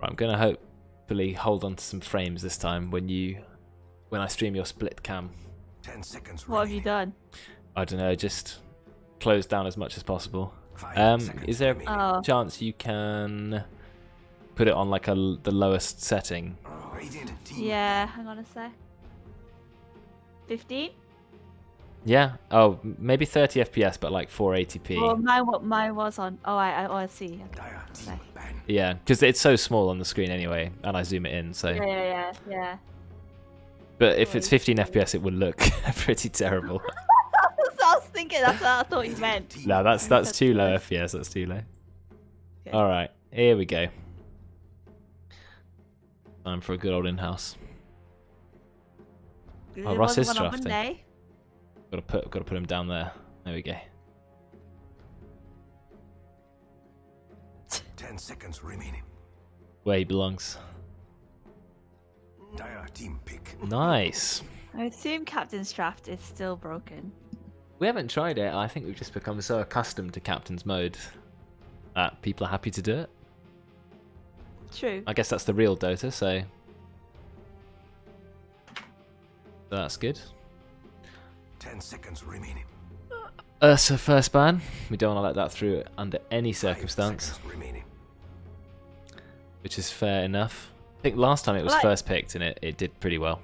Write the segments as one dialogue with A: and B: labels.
A: Right, I'm going to hopefully hold on to some frames this time when I stream your split cam.
B: 10 seconds
C: What have you done?
A: I don't know, just close down as much as possible.
B: 5 seconds
A: Is there
B: remaining.
A: a chance you can put it on like the lowest setting?
B: Radiant team.
C: Yeah, hang on a sec. 15?
A: Yeah. Oh, maybe 30 FPS, but like 480p.
C: Well, mine was on. Oh, I see.
B: Dire team
C: Okay.
B: ban.
A: Yeah, because it's so small on the screen anyway, and I zoom it in. So,
C: Yeah.
A: but if it's 15 FPS, it would look pretty terrible.
C: I was thinking. That's what I thought you meant.
A: No, that's too low FPS. That's too low.
C: Okay.
A: All right, here we go. Time for a good old in-house. Oh, Ross is drafting. Got to put him down there. There we go.
B: 10 seconds remaining.
A: Where he belongs.
B: Dire team pick.
A: Nice.
C: I assume Captain's draft is still broken.
A: We haven't tried it. I think we've just become so accustomed to Captain's mode that people are happy to do it.
C: True.
A: I guess that's the real Dota, so that's good.
B: 10 seconds remaining.
A: So first ban. We don't want to let that through under any
B: 5
A: circumstance,
B: seconds remaining.
A: which is fair enough. I think last time it was first picked and it did pretty well.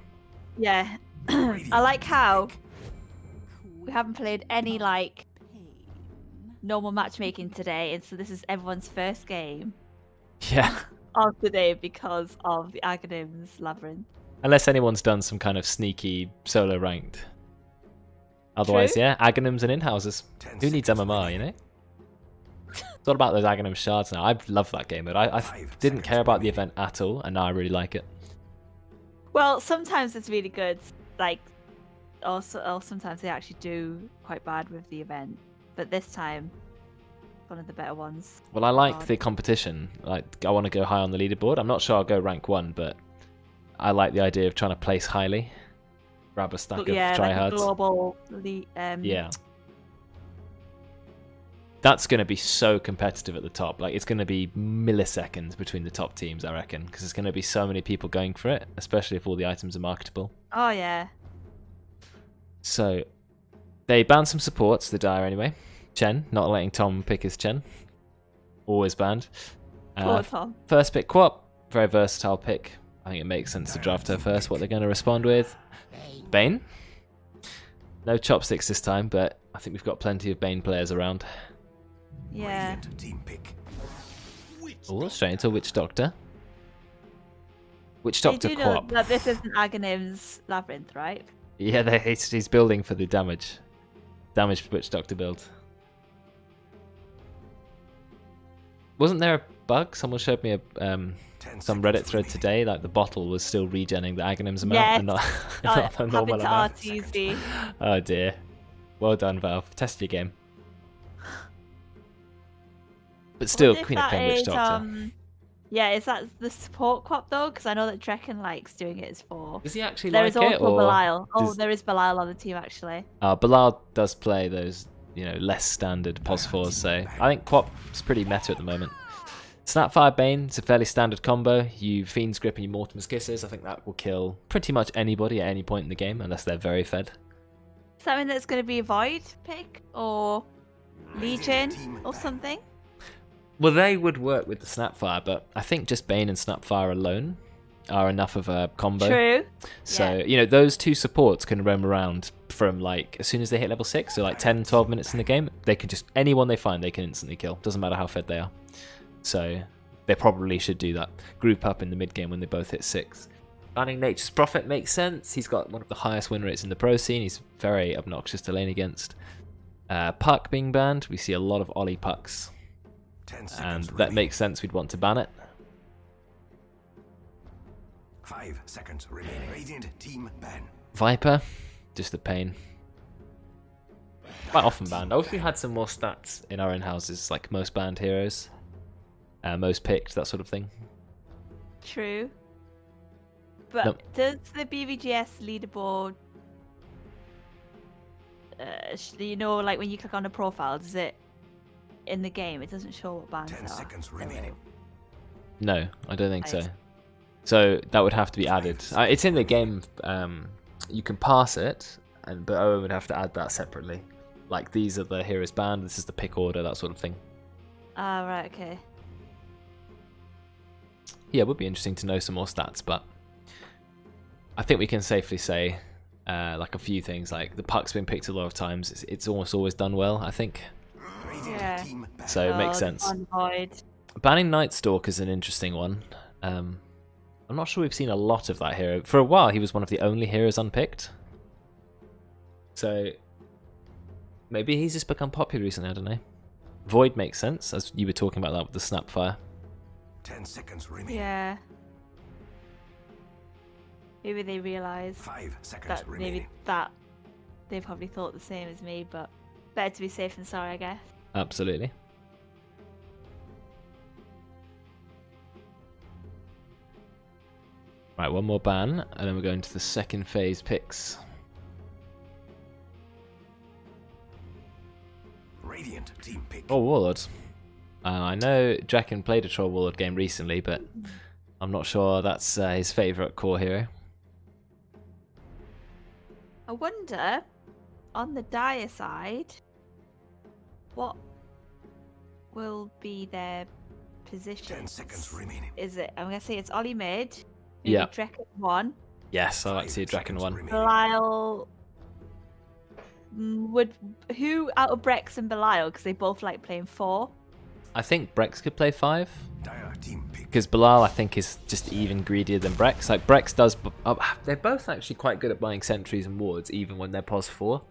C: Yeah. I like how we haven't played any like normal matchmaking today, and so this is everyone's first game
A: Yeah.
C: of the day because of the Aghanims Labyrinth.
A: Unless anyone's done some kind of sneaky solo ranked. Otherwise,
C: True.
A: yeah, Aghanims and in-houses.
B: 10
A: Who needs
B: seconds
A: MMR, you
B: remaining.
A: know? It's all about those Aghanim shards now. I love that game, but I
B: 5
A: didn't
B: seconds
A: care about the
B: remaining.
A: event at all, and now I really like it.
C: Well, sometimes it's really good, like, or sometimes they actually do quite bad with the event. But this time, one of the better ones.
A: Well, I like
C: God.
A: the competition. Like, I want to go high on the leaderboard. I'm not sure I'll go rank 1, but I like the idea of trying to place highly. Grab a stack of
C: Yeah, like a
A: tryhards.
C: global.
A: Yeah. That's going to be so competitive at the top. Like, it's going to be milliseconds between the top teams, I reckon, because there's going to be so many people going for it, especially if all the items are marketable.
C: Oh yeah.
A: So, they banned some supports, the Dire anyway. Chen, not letting Tom pick his Chen. Always banned.
C: Poor Tom.
A: First pick, Quap. Very versatile pick. I think it makes sense to draft her first. What they're going to respond with. Bane. No chopsticks this time, but I think we've got plenty of Bane players around.
C: Yeah.
B: Radiant team pick.
A: Oh, straight into Witch Doctor. Witch
C: They
A: Doctor
C: do know
A: Quap.
C: that this isn't Aghanim's Labyrinth, right?
A: Yeah, he's building for the damage. Damage Witch Doctor build. Wasn't there a bug? Someone showed me a
B: 10
A: some
B: seconds
A: Reddit thread
B: remaining.
A: today, like the bottle was still regenning the Aghanims amount
C: Yes.
A: and not,
C: Oh,
A: not the normal
C: happened to
A: amount.
C: RTZ.
A: Oh dear. Well done, Valve. Test your game. But still,
C: What if
A: Queen of
C: that
A: Pain Witch
C: is,
A: Doctor.
C: Yeah, is that the support quap though? Because I know that Drekkon likes doing it as 4.
A: Does he actually
C: There
A: like
C: is
A: it?
C: also
A: Or
C: Belial. Oh,
A: does-
C: there is Belial on the team actually.
A: Belial does play those, less standard pos 4s, so I think Quap's pretty meta at the moment. Snapfire Bane, it's a fairly standard combo. You Fiend's Grip and you Mortimer's Kisses. I think that will kill pretty much anybody at any point in the game, unless they're very fed.
C: Does that mean that it's going to be a Void pick or Legion or something?
A: Well, they would work with the Snapfire, but I think just Bane and Snapfire alone are enough of a combo.
C: True.
A: So, those two supports can roam around from, like, as soon as they hit level 6, so like 10, 12 minutes in the game, they can just, anyone they find, they can instantly kill. Doesn't matter how fed they are. So, they probably should do that. Group up in the mid-game when they both hit 6. Banning Nature's Prophet makes sense. He's got one of the highest win rates in the pro scene. He's very obnoxious to lane against. Puck being banned. We see a lot of Oli pucks.
B: 10
A: And
B: seconds
A: that
B: remaining.
A: makes sense. We'd want to ban it.
B: 5 seconds remaining. Radiant team ban.
A: Viper, just a pain. Quite often banned. I wish we had some more stats in our in-houses, like most banned heroes, most picked, that sort of thing.
C: True. But
A: Nope.
C: does the BVGS leaderboard, like when you click on a profile, does it in the game? It doesn't show what bands
B: 10
C: there are.
B: seconds
C: There we
B: remaining.
C: go.
A: No, I don't think so.
C: Right.
A: So that would have to be added. It's in the game. You can pass it, but Owen would have to add that separately. Like these are the heroes banned. This is the pick order, that sort of thing.
C: Ah, right, okay.
A: Yeah, it would be interesting to know some more stats, but I think we can safely say like a few things. Like the puck's been picked a lot of times. It's almost always done well, I think.
C: Yeah.
A: So it makes sense.
C: Void.
A: Banning Night Stalker is an interesting one. I'm not sure we've seen a lot of that hero. For a while, he was one of the only heroes unpicked. So maybe he's just become popular recently, I don't know. Void makes sense, as you were talking about that with the Snapfire.
B: 10 seconds remaining.
C: Yeah. Maybe they realise
B: 5 seconds
C: that
B: remaining.
C: maybe that they probably thought the same as me, but better to be safe than sorry, I guess.
A: Absolutely. Right, one more ban, and then we're going to the second phase picks.
B: Radiant team pick.
A: Oh, Warlords. I know Drekkon played a Troll Warlord game recently, but I'm not sure that's his favourite core hero.
C: I wonder, on the dire side, what will be their position?
B: 10 seconds remaining.
C: Is it? I'm gonna say it's Oli mid.
A: Yeah.
C: Drekkon 1.
A: Yes, I like to see a
B: 5
A: Drekkon
B: seconds
A: 1.
B: remaining.
C: Belial. Who out of Brexx and Belial? Because they both like playing 4.
A: I think Brexx could play 5.
B: Dire team pick.
A: Because Belial, I think, is just even greedier than Brexx. Like, Brexx does... they're both actually quite good at buying sentries and wards, even when they're pos 4.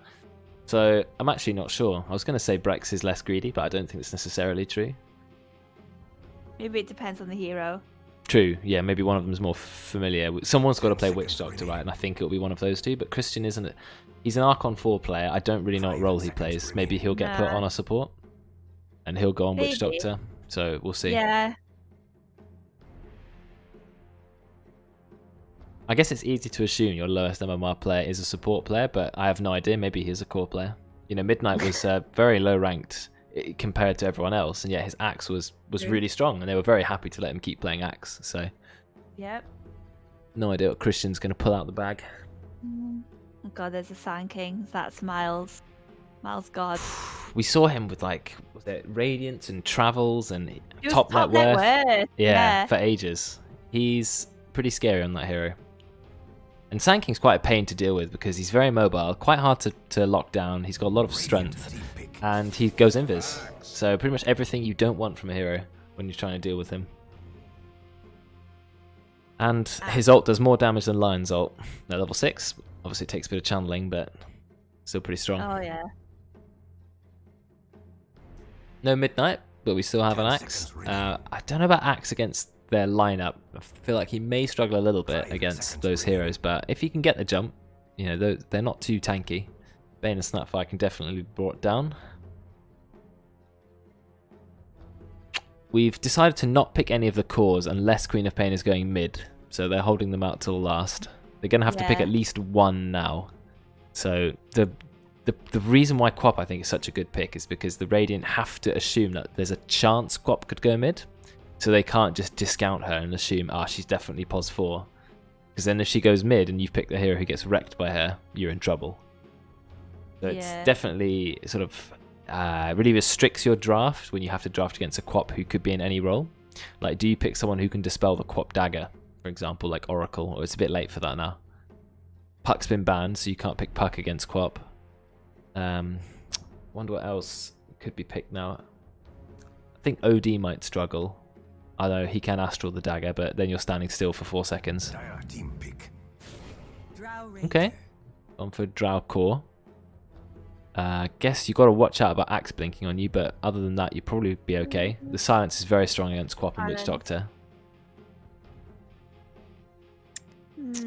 A: So, I'm actually not sure. I was going to say Brexx is less greedy, but I don't think it's necessarily true.
C: Maybe it depends on the hero.
A: True, yeah, maybe one of them is more familiar. Someone's got to play Witch Doctor, right? And I think it'll be one of those two, but Christian isn't it? He's an Archon 4 player. I don't really know what role he plays. Maybe he'll get put on a support, and he'll go on Witch
C: Maybe.
A: Doctor, so we'll see.
C: Yeah.
A: I guess it's easy to assume your lowest MMR player is a support player, but I have no idea. Maybe he's a core player. You know, Midnight was very low ranked compared to everyone else, and yet his axe was really strong, and they were very happy to let him keep playing axe. So,
C: Yep.
A: no idea what Christian's going to pull out the bag.
C: Oh god, there's a Sand King. That's Miles. Miles God.
A: We saw him with like was it Radiance and Travels and
C: He was
A: top net worth.
C: worth.
A: Yeah, for ages. He's pretty scary on that hero. And Sand King's quite a pain to deal with because he's very mobile, quite hard to lock down. He's got a lot of strength,
B: Team pick.
A: and he goes invis. So pretty much everything you don't want from a hero when you're trying to deal with him. And his ult does more damage than Lion's ult. No, level 6. Obviously it takes a bit of channeling, but still pretty strong.
C: Oh yeah.
A: No Midnight, but we still have an
B: 10
A: axe.
B: seconds remaining.
A: I don't know about axe against their lineup. I feel like he may struggle a little bit
B: 5
A: against
B: seconds
A: those
B: remaining.
A: heroes, but if he can get the jump, you know, they're not too tanky. Bane and Snapfire can definitely be brought down. We've decided to not pick any of the cores unless Queen of Pain is going mid, so they're holding them out till last. They're going to have to pick
C: Yeah.
A: at least one now. So the reason why Quap I think is such a good pick is because the Radiant have to assume that there's a chance Quap could go mid, so they can't just discount her and assume, she's definitely pos 4. Because then if she goes mid and you've picked the hero who gets wrecked by her, you're in trouble. So it's
C: Yeah.
A: definitely sort of really restricts your draft when you have to draft against a Quap who could be in any role. Like, do you pick someone who can dispel the Quap dagger, for example, like Oracle, or it's a bit late for that now. Puck's been banned, so you can't pick Puck against Quap. Wonder what else could be picked now. I think OD might struggle. Although he can astral the dagger, but then you're standing still for 4 seconds.
B: Dire team pick.
A: Okay. On for Drow Core. Guess you got to watch out about Axe blinking on you, but other than that, you'd probably be okay. The silence is very strong against Quap and Witch
C: Silence.
A: Doctor.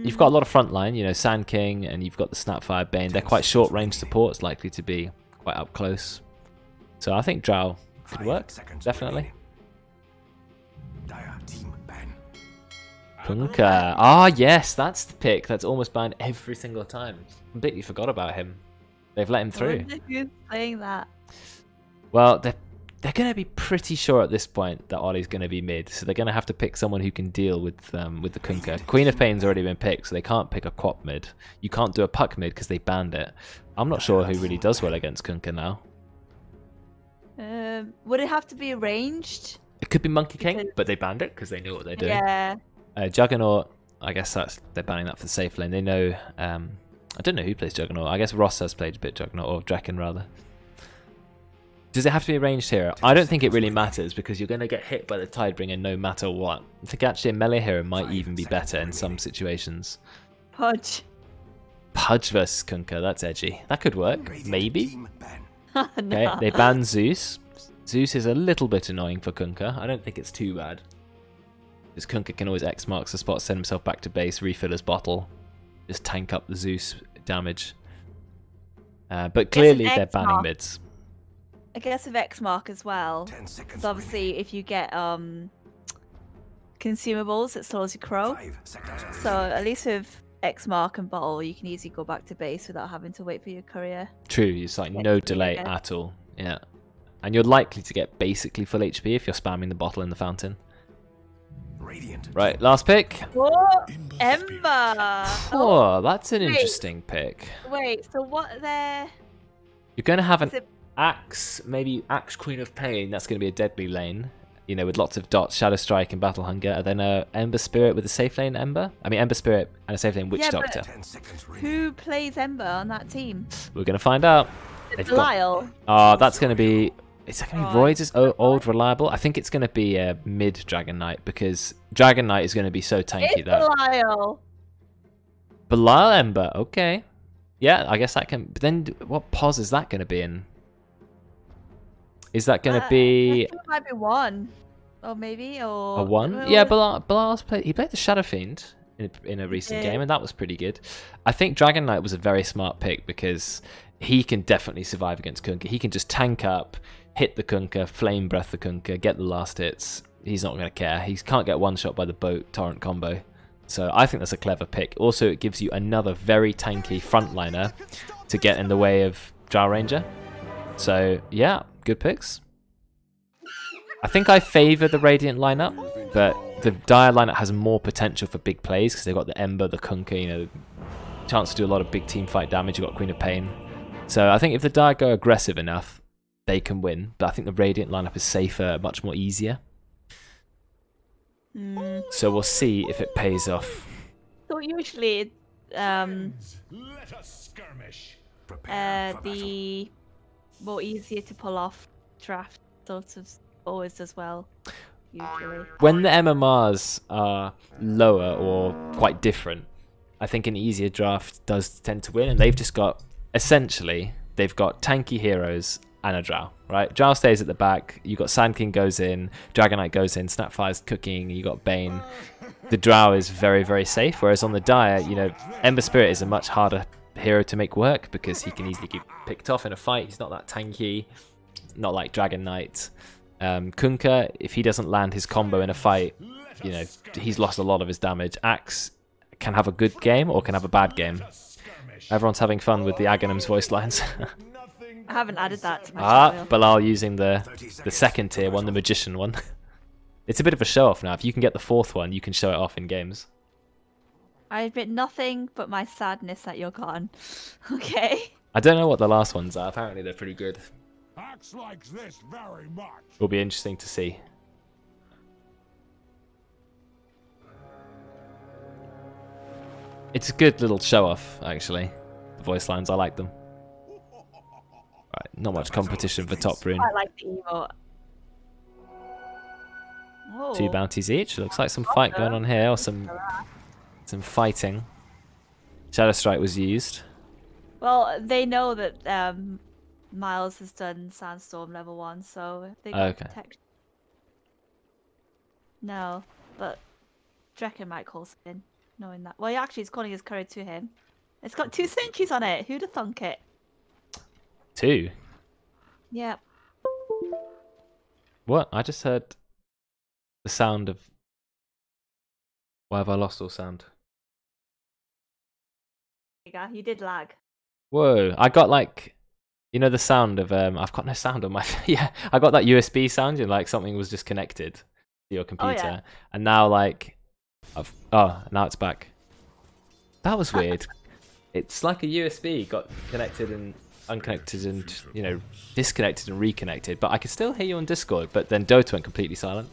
A: You've got a lot of frontline, you know, Sand King, and you've got the Snapfire Bane. They're quite short range supports, likely to be quite up close. So I think Drow could
B: 5
A: work,
B: seconds
A: definitely.
B: remaining. Dire team ban.
A: Punka. Ah, yes, that's the pick. That's almost banned every single time. Completely forgot about him. They've let him
C: I
A: through.
C: wonder who's playing that.
A: Well, they're going to be pretty sure at this point that Oli's going to be mid, so they're going to have to pick someone who can deal with the Kunkka. Queen of Pain's already been picked, so they can't pick a Quap mid. You can't do a Puck mid because they banned it. I'm not sure who really does well against Kunkka now.
C: Would it have to be arranged?
A: It could be Monkey King, but they banned it because they knew what they're doing.
C: Yeah.
A: Juggernaut, I guess they're banning that for the safe lane. They know. I don't know who plays Juggernaut. I guess Ross has played a bit Juggernaut, or Drekkon rather. Does it have to be a ranged hero? I don't think it really matters because you're going to get hit by the Tidebringer no matter what. I think actually a melee hero might even be better in some situations.
C: Pudge.
A: Pudge versus Kunkka, that's edgy. That could work, maybe.
C: No.
A: Okay, they ban Zeus. Zeus is a little bit annoying for Kunkka. I don't think it's too bad. Because Kunkka can always X marks the spot, send himself back to base, refill his bottle, just tank up the Zeus damage. But clearly they're banning mids.
C: I guess with X mark as well. Because obviously if you get consumables, it slows your crow. So at least with X mark and bottle, you can easily go back to base without having to wait for your courier.
A: True, it's like no delay at all. Yeah. And you're likely to get basically full HP if you're spamming the bottle in the fountain. Right, last pick.
C: Oh, Ember.
A: Oh, that's an interesting pick.
C: Wait, so what they're...
A: You're going to have an Axe, maybe Axe Queen of Pain. That's going to be a deadly lane, you know, with lots of dots, Shadow Strike and Battle Hunger. And then Ember Spirit with a safe lane Ember. I mean Ember Spirit and a safe lane Witch Doctor.
C: Who plays Ember on that team?
A: We're going to find out.
C: Belial.
A: Oh, that's going to be... Is that going to be Roidz' old reliable? I think it's going to be a mid Dragon Knight because Dragon Knight is going to be so tanky that...
C: Belial.
A: Belial Ember, okay. Yeah, I guess that can... But then what pos is that going to be in? Is that going to be...
C: I think it might be one. Or maybe, or...
A: A one? Yeah, Belial's played... He played the Shadow Fiend in a recent game, and that was pretty good. I think Dragon Knight was a very smart pick because he can definitely survive against Kunkka. He can just tank up, hit the Kunkka, flame breath the Kunkka, get the last hits. He's not going to care. He can't get one shot by the boat torrent combo. So I think that's a clever pick. Also, it gives you another very tanky frontliner to get in the way of Drow Ranger. So yeah, good picks. I think I favour the Radiant lineup, but the Dire lineup has more potential for big plays because they've got the Ember, the Kunkka, you know, chance to do a lot of big team fight damage. You've got Queen of Pain. So I think if the Dire go aggressive enough, they can win. But I think the Radiant lineup is safer, much more easier. So we'll see if it pays off.
C: So usually, the more easier to pull off draft sort of always as well. Usually.
A: When the MMRs are lower or quite different, I think an easier draft does tend to win, and they've just got essentially they've got tanky heroes and a Drow, right? Drow stays at the back, you got Sand King goes in, Dragon Knight goes in, Snapfire's cooking, you got Bane. The Drow is very, very safe, whereas on the Dire, you know, Ember Spirit is a much harder hero to make work because he can easily get picked off in a fight. He's not that tanky, not like Dragon Knight. Kunkka, if he doesn't land his combo in a fight, you know, he's lost a lot of his damage. Axe can have a good game or can have a bad game. Everyone's having fun with the Aghanim's voice lines.
C: I haven't added that to my
A: Belial using the second tier one, the Magician one. It's a bit of a show-off now. If you can get the fourth one, you can show it off in games.
C: I admit nothing but my sadness that you're gone. Okay.
A: I don't know what the last ones are. Apparently they're pretty good.
B: Acts like this very much.
A: Will be interesting to see. It's a good little show-off, actually. The voice lines, I like them. Right, not much competition for top rune.
C: I like the emote. Whoa.
A: 2 bounties each. Looks like some fight going on here, or some fighting. Shadow Strike was used.
C: Well, they know that Miles has done Sandstorm level 1, so they got protection. No, but Drekkon might call something, knowing that. Well, actually, he's calling his courier to him. It's got 2 sentries on it. Who'd have thunk it?
A: 2?
C: Yep.
A: What? I just heard the sound of... Why have I lost all sound?
C: You did lag.
A: Whoa, I got like You know the sound of I've got no sound on my yeah. I got that USB sound and like something was just connected to your computer,
C: yeah.
A: and now like now it's back. That was weird. It's like a USB got connected and unconnected and disconnected and reconnected, but I could still hear you on Discord. But then Dota went completely silent.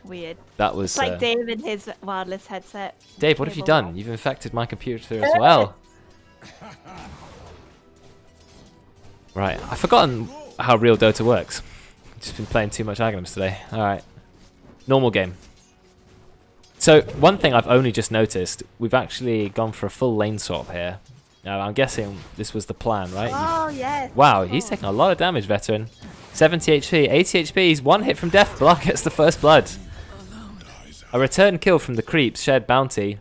C: Weird.
A: That was
C: It's like Dave in his wireless headset.
A: Dave. What have you done? You've infected my computer as well. Right, I've forgotten how real Dota works. Just been playing too much Aghanims today. Alright. Normal game. So, one thing I've only just noticed, we've actually gone for a full lane swap here. Now, I'm guessing this was the plan, right?
C: Oh, yes.
A: Wow, he's taking a lot of damage, veteran. 70 HP, 80 HP, he's one hit from death. Belial gets the first blood. A return kill from the creeps, shared bounty.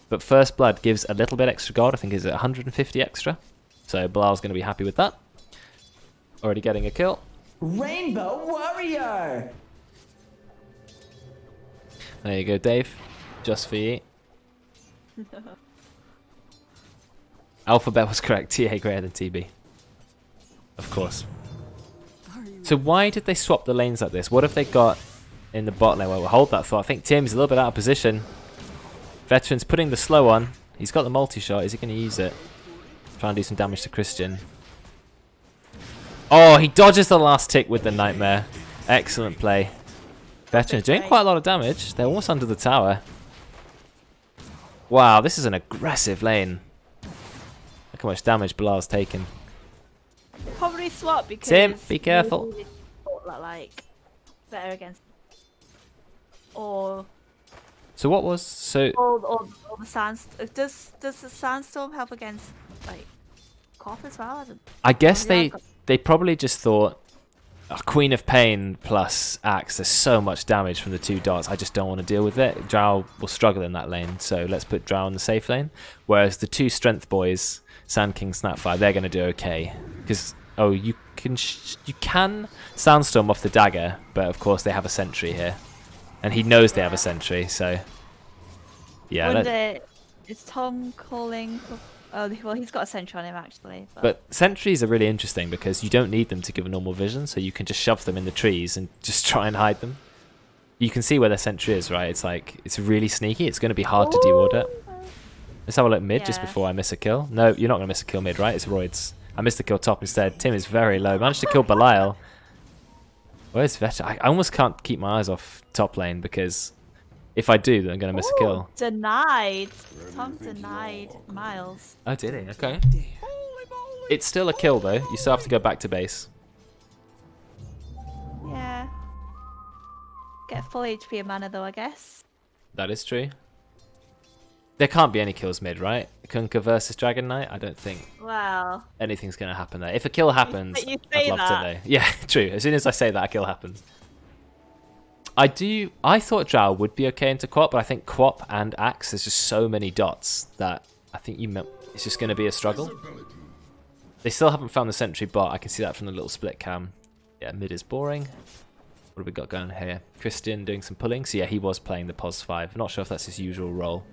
A: But first blood gives a little bit extra gold. I think it's 150 extra. So, Belial's going to be happy with that. Already getting a kill.
D: Rainbow Warrior!
A: There you go, Dave. Just for you. Alphabet was correct. TA greater than TB. Of course. So why did they swap the lanes like this? What have they got in the bot lane? Well, we'll hold that thought. I think Tim's a little bit out of position. Veteran's putting the slow on. He's got the multi-shot. Is he going to use it? Try and do some damage to Christian. Oh, he dodges the last tick with the Nightmare. Excellent play. Veteran's doing quite a lot of damage. They're almost under the tower. Wow, this is an aggressive lane. Look how much damage Belial's taken.
C: Probably swap because
A: Tim, be careful.
C: Like better against or
A: So what was
C: or the sandstorm. Does the sandstorm help against like cough as well?
A: I guess they probably just thought Queen of Pain plus Axe, there's so much damage from the two dots, I just don't want to deal with it. Drow will struggle in that lane, so let's put Drow in the safe lane. Whereas the two strength boys, Sand King, Snapfire, they're going to do okay. Because, you can Sandstorm off the dagger, but of course they have a sentry here. And he knows they have a sentry, so... Yeah,
C: is Tom calling for... Oh, well, he's got a sentry on him, actually.
A: But sentries are really interesting because you don't need them to give a normal vision, so you can just shove them in the trees and just try and hide them. You can see where their sentry is, right? It's like, it's really sneaky. It's going to be hard to deward it. Let's have a look mid just before I miss a kill. No, you're not going to miss a kill mid, right? It's Roidz. I missed the kill top instead. Tim is very low. Managed to kill Belial. Where's Veteran? I almost can't keep my eyes off top lane because if I do, then I'm going to miss a kill.
C: Denied. Tom denied Miles.
A: Oh, did he? Okay. It's still a kill, though. You still have to go back to base.
C: Yeah. Get full HP of mana, though, I guess.
A: That is true. There can't be any kills mid, right? Kunkka versus Dragon Knight? I don't think anything's going to happen there. If a kill happens, I'd love to know. Yeah, true. As soon as I say that, a kill happens. I thought Drow would be okay into Quap, but I think Quap and Axe, there's just so many dots that I think it's just going to be a struggle. They still haven't found the sentry bot. I can see that from the little split cam. Yeah, mid is boring. What have we got going here? Christian doing some pulling. So yeah, he was playing the POS 5. Not sure if that's his usual role.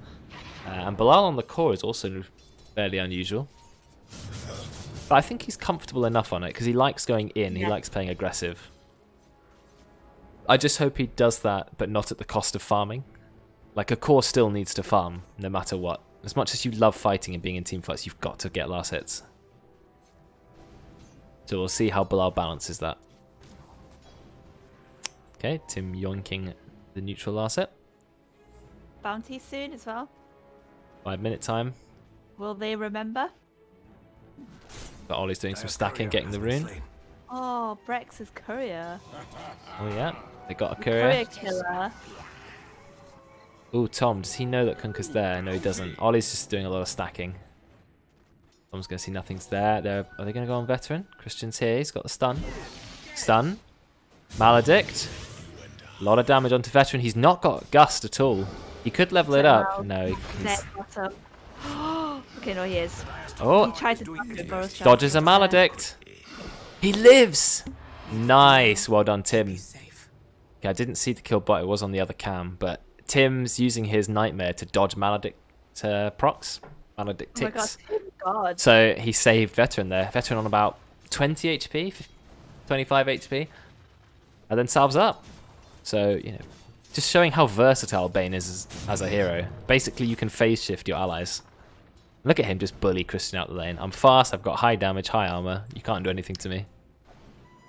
A: And Belial on the core is also fairly unusual. But I think he's comfortable enough on it because he likes going in. He likes playing aggressive. I just hope he does that, but not at the cost of farming. Like, a core still needs to farm, no matter what. As much as you love fighting and being in team fights, you've got to get last hits. So we'll see how Belial balances that. Okay, Tim yoinking the neutral last hit.
C: Bounty soon as well.
A: 5-minute time.
C: Will they remember?
A: But Oli's doing some stacking, getting the rune.
C: Oh, Brexx is courier.
A: Oh yeah, they got a courier.
C: Courier killer.
A: Ooh, Tom, does he know that Kunkka's there? No, he doesn't. Oli's just doing a lot of stacking. Tom's going to see nothing's there. Are they going to go on veteran? Christian's here. He's got the stun. Stun. Maledict. A lot of damage onto veteran. He's not got gust at all. He could level it up. No, he's...
C: Okay, no, he is.
A: Oh,
C: he tried to
A: dodges a maledict. He lives. Nice. Well done, Tim. Okay, I didn't see the kill bot. It was on the other cam, but Tim's using his nightmare to dodge maledict procs. Maledict ticks.
C: Oh my god.
A: So he saved veteran there. Veteran on about 20 HP, 25 HP, and then salves up. So, you know, just showing how versatile Bane is as a hero. Basically, you can phase shift your allies. Look at him just bully Christian out the lane. I'm fast, I've got high damage, high armor. You can't do anything to me.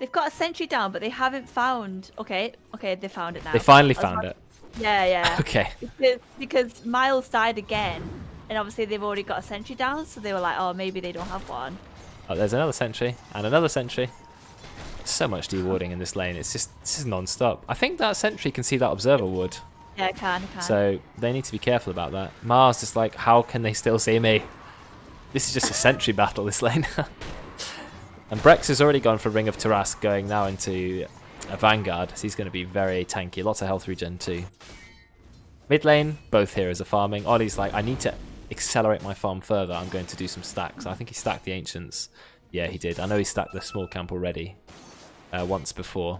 C: They've got a sentry down, but they haven't found... Okay, they found it now.
A: They finally found it.
C: Yeah.
A: Okay.
C: Because Miles died again, and obviously they've already got a sentry down, so they were like, oh, maybe they don't have one.
A: Oh, there's another sentry, and another sentry. So much dewarding in this lane. This is non-stop. I think that sentry can see that observer ward.
C: Yeah, it can.
A: So they need to be careful about that. Mars just like, how can they still see me? This is just a sentry battle, this lane. And Brexx has already gone for Ring of Tarask, going now into a Vanguard. So he's going to be very tanky. Lots of health regen too. Mid lane, both heroes are farming. Oli's like, I need to accelerate my farm further. I'm going to do some stacks. I think he stacked the Ancients. Yeah, he did. I know he stacked the small camp already. Once before.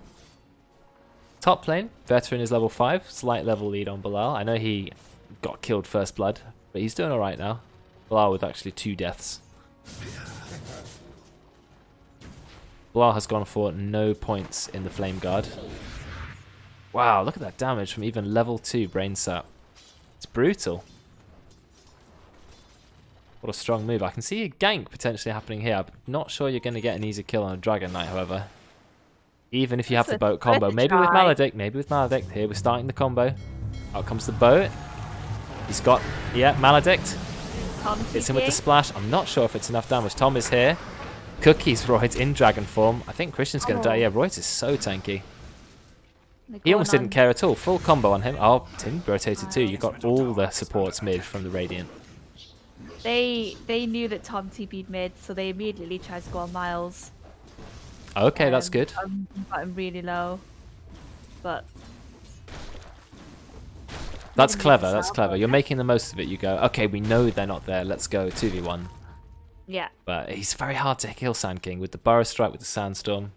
A: Top lane, Veteran is level 5, slight level lead on Belial. I know he got killed first blood, but he's doing alright now. Belial with actually 2 deaths. Belial has gone for no points in the Flame Guard. Wow, look at that damage from even level 2 Brain Sap. It's brutal. What a strong move. I can see a gank potentially happening here. I'm not sure you're going to get an easy kill on a Dragon Knight, however. Even if you have the boat combo. Maybe with Maledict. Maybe with Maledict. Here, we're starting the combo. Out comes the boat. He's got, yeah, Maledict. Hits him with the splash. I'm not sure if it's enough damage. Tom is here. Cookies Roidz in dragon form. I think Christian's going to die. Yeah, Roidz is so tanky. He almost didn't care at all. Full combo on him. Oh, Tim rotated too. You got all the supports mid from the Radiant.
C: They knew that Tom TP'd mid, so they immediately tried to go on Miles.
A: Okay, that's good.
C: Got him really low, but
A: that's clever. That's clever. You're making the most of it. You go, okay, we know they're not there. Let's go 2v1.
C: Yeah.
A: But he's very hard to kill, Sand King, with the Burrow Strike, with the Sandstorm.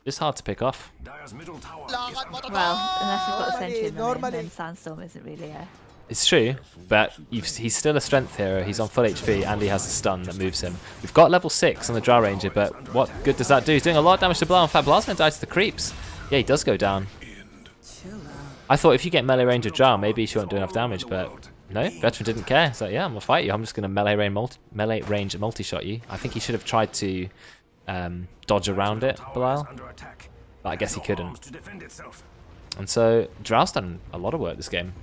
A: Just hard to pick off.
C: Well, unless you've got a sentry in the lane, then Sandstorm isn't really a...
A: It's true, but he's still a strength hero. He's on full HP, and he has a stun that moves him. We've got level 6 on the Drow Ranger, but what good does that do? He's doing a lot of damage to Belial. In fact, Belial's going to die to the creeps. Yeah, he does go down. I thought if you get melee range of Drow, maybe she won't do enough damage, but no, Veteran didn't care. So yeah, I'm going to fight you. I'm just going to melee range multi-shot you. I think he should have tried to dodge around it, Belial. But I guess he couldn't. And so, Drow's done a lot of work this game.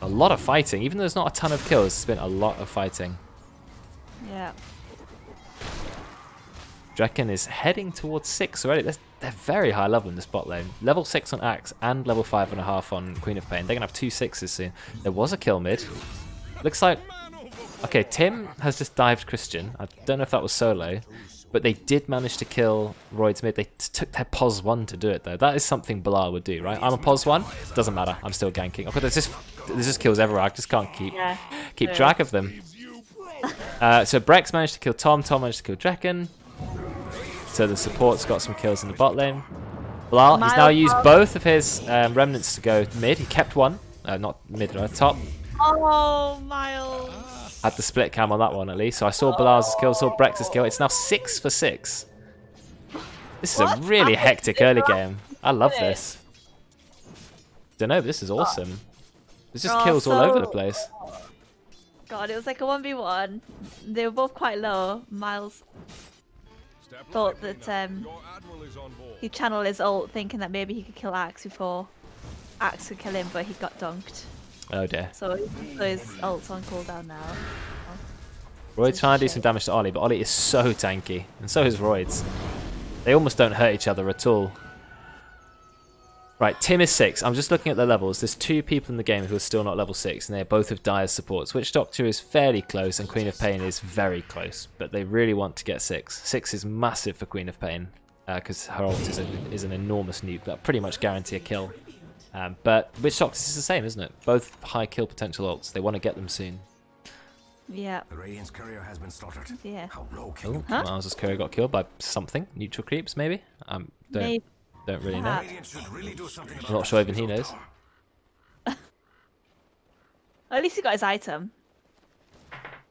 A: A lot of fighting. Even though there's not a ton of kills, there's been a lot of fighting.
C: Yeah.
A: Drekkon is heading towards 6 already. They're very high level in this bot lane. Level 6 on Axe and level 5.5 on Queen of Pain. They're going to have 2 6s soon. There was a kill mid. Looks like... Okay, Tim has just dived Christian. I don't know if that was solo. But they did manage to kill Roidz mid. They took their pos 1 to do it, though. That is something Belial would do, right? I'm a pos 1. Doesn't matter. I'm still ganking. Okay, there's just kills everywhere. I just can't keep track of them. So Brexx managed to kill Tom. Tom managed to kill Drekkon. So the support's got some kills in the bot lane. Belial, he's now used both of his remnants to go mid. He kept one. Not mid, top.
C: Oh, Miles.
A: Had the split cam on that one at least. So I saw Belial's kill, saw Brex's kill. It's now 6 for 6. This is a really hectic early game. I love this. Don't know, but this is awesome. There's just kills all over the place.
C: God, it was like a 1v1. They were both quite low. Miles thought that he channeled his ult thinking that maybe he could kill Axe before Axe could kill him, but he got dunked.
A: Oh dear.
C: So his ult's on cooldown now.
A: Roidz trying to do some damage to Oli, but Oli is so tanky, and so is Roidz. They almost don't hurt each other at all. Right, Tim is 6. I'm just looking at the levels. There's 2 people in the game who are still not level 6, and they're both of Dire's supports. Witch Doctor is fairly close, and Queen of Pain is very close, but they really want to get 6. 6 is massive for Queen of Pain, because her ult is an enormous nuke that pretty much guarantee a kill. But Witch Doctors is the same, isn't it? Both high kill potential ults. They want to get them soon.
C: Yeah.
B: The Radiant's courier has been slaughtered.
C: Yeah.
B: How low can you
A: Miles's courier got killed by something. Neutral creeps, maybe? Don't really know. I'm not sure even he knows.
C: At least he got his item.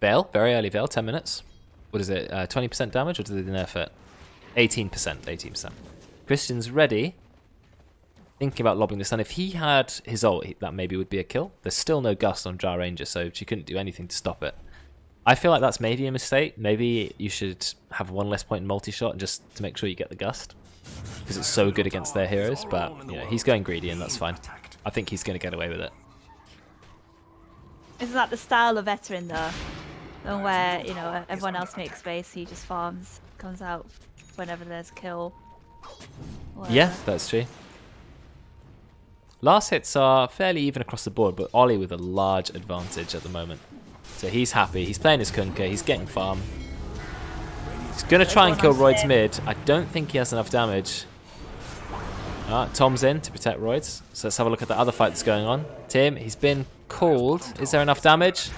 A: Veil, very early Veil, 10 minutes. What is it, 20% damage, or did they nerf it? 18%. Christian's ready. Thinking about lobbing the stun. If he had his ult, that maybe would be a kill. There's still no Gust on Jar Ranger, so she couldn't do anything to stop it. I feel like that's maybe a mistake. Maybe you should have one less point in multi-shot just to make sure you get the Gust. Because it's so good against their heroes, but you know, he's going greedy and that's fine. I think he's going to get away with it.
C: Isn't that the style of veteran though? And where, you know, everyone else makes space, he just farms, comes out whenever there's a kill. Whatever.
A: Yeah, that's true. Last hits are fairly even across the board, but Oli with a large advantage at the moment. So he's happy, he's playing his Kunkka, he's getting farm. He's going to try and kill Roidz mid. I don't think he has enough damage. Tom's in to protect Roidz. So let's have a look at the other fight that's going on. Tim, he's been called. Is there enough damage?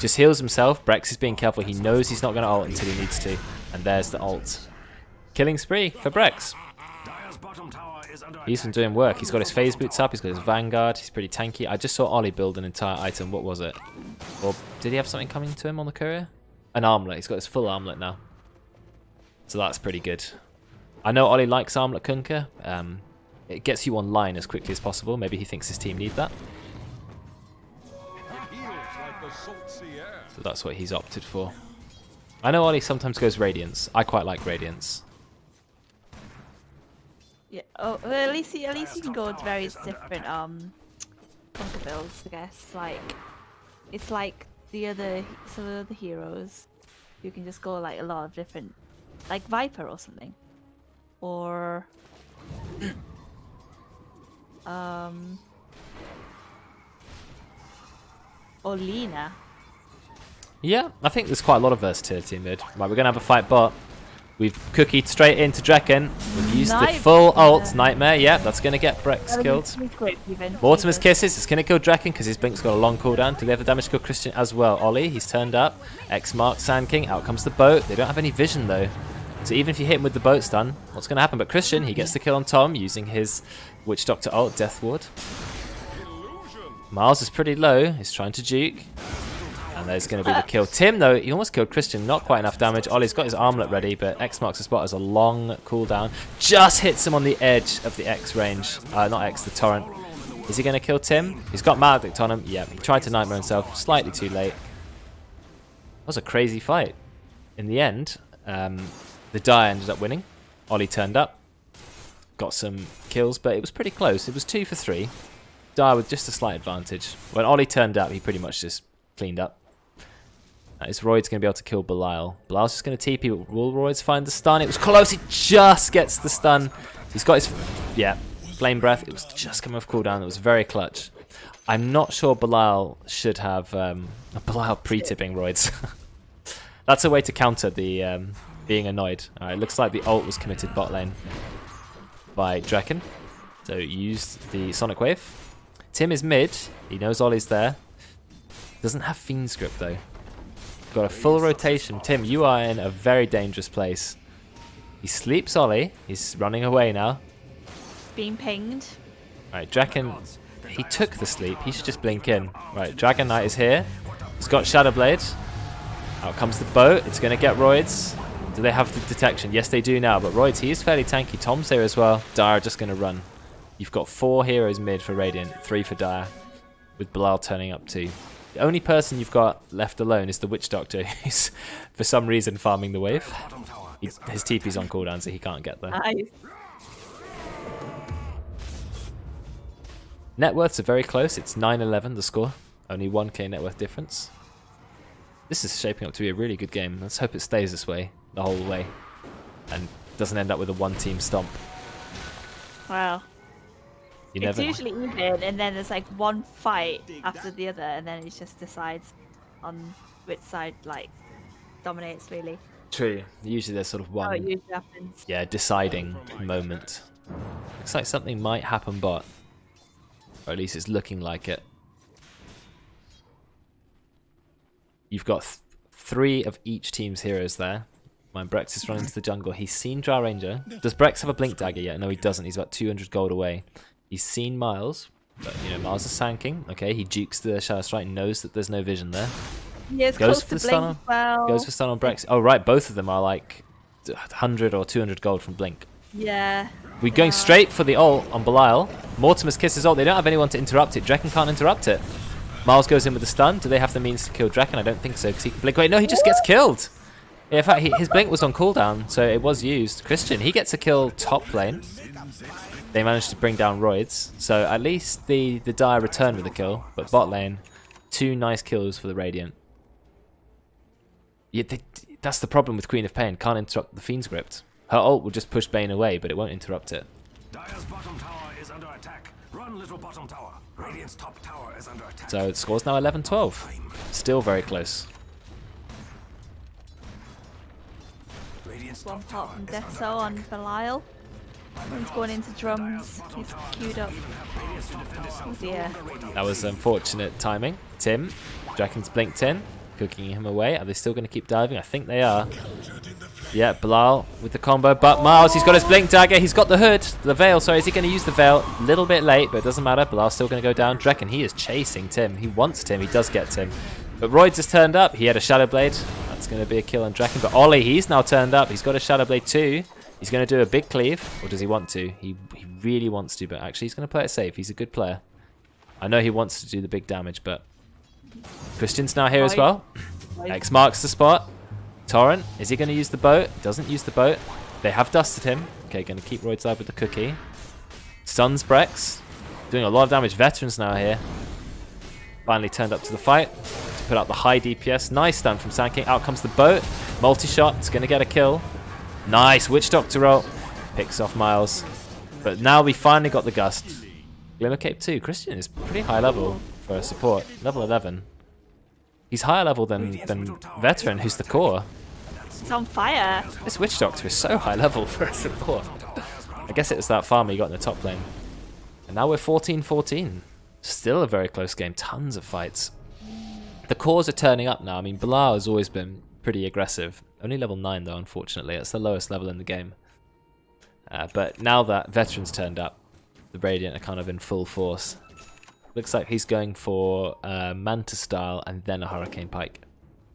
A: Just heals himself. Brexx is being careful. He knows he's not going to ult until he needs to. And there's the ult. Killing spree for Brexx. He's been doing work. He's got his phase boots up. He's got his Vanguard. He's pretty tanky. I just saw Oli build an entire item. What was it? Or did he have something coming to him on the courier? An armlet. He's got his full armlet now. So that's pretty good. I know Oli likes armlet Kunkka. It gets you online as quickly as possible. Maybe he thinks his team need that. So that's what he's opted for. I know Oli sometimes goes Radiance. I quite like Radiance.
C: Yeah. Oh, well, at least you can go to various different Kunkka builds, I guess. Like, it's like some of the other heroes. You can just go like a lot of different, like Viper or something, or or Lina.
A: Yeah, I think there's quite a lot of versatility in mid. Right, we're going to have a fight bot. We've cookied straight into Drekkon. We've used the full ult. Nightmare, yeah, that's going to get Brexx killed. Mortimer's Kisses, it's going to kill Drekkon because his Blink's got a long cooldown. Do they have the damage to kill Christian as well? Oli, he's turned up. X marks Sand King, out comes the boat. They don't have any vision though. So even if you hit him with the boat stun, what's going to happen? But Christian, he gets the kill on Tom using his Witch Doctor ult, Death Ward. Miles is pretty low. He's trying to juke. And there's going to be the kill. Tim, though, he almost killed Christian. Not quite enough damage. Oli's got his armlet ready, but X marks the spot as a long cooldown. Just hits him on the edge of the X range. Not X, the torrent. Is he going to kill Tim? He's got Maledict on him. Yeah, he tried to Nightmare himself. Slightly too late. That was a crazy fight. In the end, the Dire ended up winning. Oli turned up. Got some kills, but it was pretty close. It was 2 for 3. Dire with just a slight advantage. When Oli turned up, he pretty much just cleaned up. Is Roidz going to be able to kill Belial? Belial's just going to TP, but will Roidz find the stun? It was close, he just gets the stun. He's got his, yeah, Flame Breath. It was just coming off cooldown. It was very clutch. I'm not sure Belial should have, Belial pre-tipping Roidz. That's a way to counter the being annoyed. Alright, looks like the ult was committed bot lane by Drekkon. So used the Sonic Wave. Tim is mid. He knows Oli's there. Doesn't have Fiend's Grip though. Got a full rotation. Tim, you are in a very dangerous place. He sleeps Oli. He's running away now.
C: Being pinged.
A: Right, Drekkon, he took the sleep. He should just blink in. Right, Dragon Knight is here. He's got Shadow Blade. Out comes the boat. It's going to get Roidz. Do they have the detection? Yes, they do now. But Roidz, he is fairly tanky. Tom's there as well. Dire just going to run. You've got 4 heroes mid for Radiant, 3 for Dire, with Belial turning up too. The only person you've got left alone is the Witch Doctor, who's for some reason farming the wave. His TP's on cooldown, so he can't get there.
C: Nice.
A: Net worths are very close. It's 9-11 the score. Only 1k net worth difference. This is shaping up to be a really good game. Let's hope it stays this way the whole way and doesn't end up with a one-team stomp.
C: Wow.
A: It's
C: usually even, and then there's like one fight after the other, and then it just decides on which side like dominates really.
A: True. Usually there's sort of one,
C: it usually happens.
A: Yeah, deciding moment. Looks like something might happen, but or at least it's looking like it. You've got 3 of each team's heroes there. My Brexx is running to the jungle. He's seen Drow Ranger. Does Brexx have a Blink Dagger yet? No, he doesn't. He's about 200 gold away. He's seen Miles, but you know, Miles is Sand King. Okay, he jukes the Shadow Strike, knows that there's no vision there.
C: Yeah, it's
A: Goes
C: close
A: for
C: to
A: the stun
C: Blink
A: on,
C: well.
A: goes for stun on Brexx. Oh right, both of them are like 100 or 200 gold from Blink.
C: Yeah.
A: We're going straight for the ult on Belial. Mortimer's Kiss is ult. They don't have anyone to interrupt it. Drekkon can't interrupt it. Miles goes in with the stun. Do they have the means to kill Drekkon? I don't think so, because he can blink. Wait, no, he just gets killed. Yeah, in fact, his blink was on cooldown, so it was used. Christian, he gets a kill top lane. They managed to bring down Roidz, so at least the Dire returned with a kill. But bot lane, 2 nice kills for the Radiant. Yeah, that's the problem with Queen of Pain. Can't interrupt the Fiend's Grip. Her ult will just push Bane away, but it won't interrupt it.
B: Dire's bottom tower is under attack. Run, little bottom tower. Radiant's top tower is under attack.
A: So the score's now 11-12. Still very close.
B: Radiant's
C: One
B: top
C: pot
B: tower
C: from
B: is under
C: Deso on Belial. He's going into drums. He's queued up. Oh dear.
A: That was unfortunate timing. Tim, Drekkon's blinked in, cooking him away. Are they still going to keep diving? I think they are. Yeah, Belial with the combo, but Miles, he's got his blink dagger, he's got the hood, the veil, sorry, is he going to use the veil? A little bit late, but it doesn't matter. Belial's still going to go down. Drekkon, he is chasing Tim. He wants Tim, he does get Tim. But Roidz has turned up, he had a Shadow Blade. That's going to be a kill on Drekkon, but Oli, he's now turned up. He's got a Shadow Blade too. He's going to do a big cleave, or does he want to? He really wants to, but actually he's going to play it safe. He's a good player. I know he wants to do the big damage, but Christian's now here as well. X marks the spot. Torrent, is he going to use the boat? Doesn't use the boat. They have dusted him. Okay, going to keep Roidz alive with the cookie. Stuns Brexx. Doing a lot of damage. Veterans now here. Finally turned up to the fight. To put out the high DPS. Nice stun from Sand King. Out comes the boat. Multi-shot. It's going to get a kill. Nice. Witch Doctor roll. Picks off Miles. But now we finally got the Gust. Glimmer Cape 2. Christian is pretty high level for a support. Level 11. He's higher level than Veteran, who's the core.
C: It's on fire.
A: This Witch Doctor is so high level for a support. I guess it was that farmer he got in the top lane. And now we're 14-14. Still a very close game. Tons of fights. The cores are turning up now. I mean, Belial has always been pretty aggressive. Only level 9 though, unfortunately. It's the lowest level in the game. But now that Veteran's turned up, the Radiant are kind of in full force. Looks like he's going for Manta style and then a Hurricane Pike.